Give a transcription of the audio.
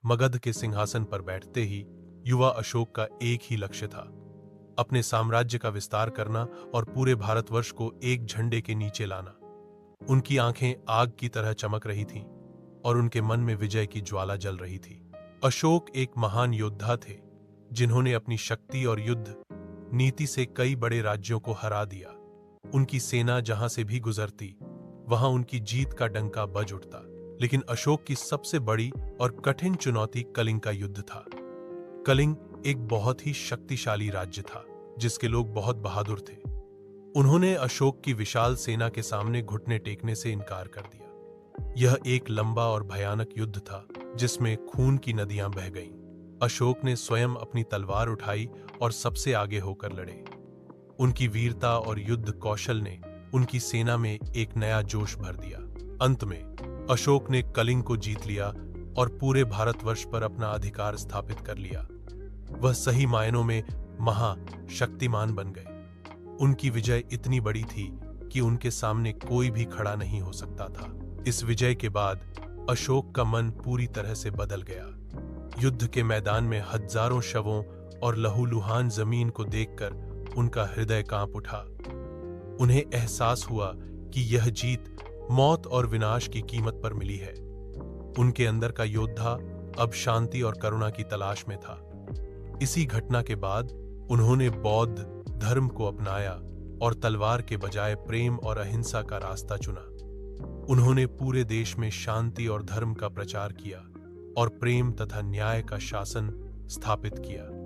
मगध के सिंहासन पर बैठते ही युवा अशोक का एक ही लक्ष्य था, अपने साम्राज्य का विस्तार करना और पूरे भारतवर्ष को एक झंडे के नीचे लाना। उनकी आंखें आग की तरह चमक रही थीं और उनके मन में विजय की ज्वाला जल रही थी। अशोक एक महान योद्धा थे, जिन्होंने अपनी शक्ति और युद्ध नीति से कई बड़े राज्यों को हरा दिया। उनकी सेना जहां से भी गुजरती, वहां उनकी जीत का डंका बज उठता। लेकिन अशोक की सबसे बड़ी और कठिन चुनौती कलिंग का युद्ध था। कलिंग एक बहुत ही शक्तिशाली राज्य था, जिसके लोग बहुत बहादुर थे। उन्होंने अशोक की विशाल सेना के सामने घुटने टेकने से इनकार कर दिया। यह एक लंबा और भयानक युद्ध था, जिसमें खून की नदियां बह गईं। अशोक ने स्वयं अपनी तलवार उठाई और सबसे आगे होकर लड़े। उनकी वीरता और युद्ध कौशल ने उनकी सेना में एक नया जोश भर दिया। अंत में अशोक ने कलिंग को जीत लिया और पूरे भारतवर्ष पर अपना अधिकार स्थापित कर लिया। वह सही मायनों में महाशक्तिमान बन गए। उनकी विजय इतनी बड़ी थी कि उनके सामने कोई भी खड़ा नहीं हो सकता था। इस विजय के बाद अशोक का मन पूरी तरह से बदल गया। युद्ध के मैदान में हजारों शवों और लहूलुहान जमीन को देखकर उनका हृदय कांप उठा। उन्हें एहसास हुआ कि यह जीत मौत और विनाश की कीमत पर मिली है। उनके अंदर का योद्धा अब शांति और करुणा की तलाश में था। इसी घटना के बाद उन्होंने बौद्ध धर्म को अपनाया और तलवार के बजाय प्रेम और अहिंसा का रास्ता चुना। उन्होंने पूरे देश में शांति और धर्म का प्रचार किया और प्रेम तथा न्याय का शासन स्थापित किया।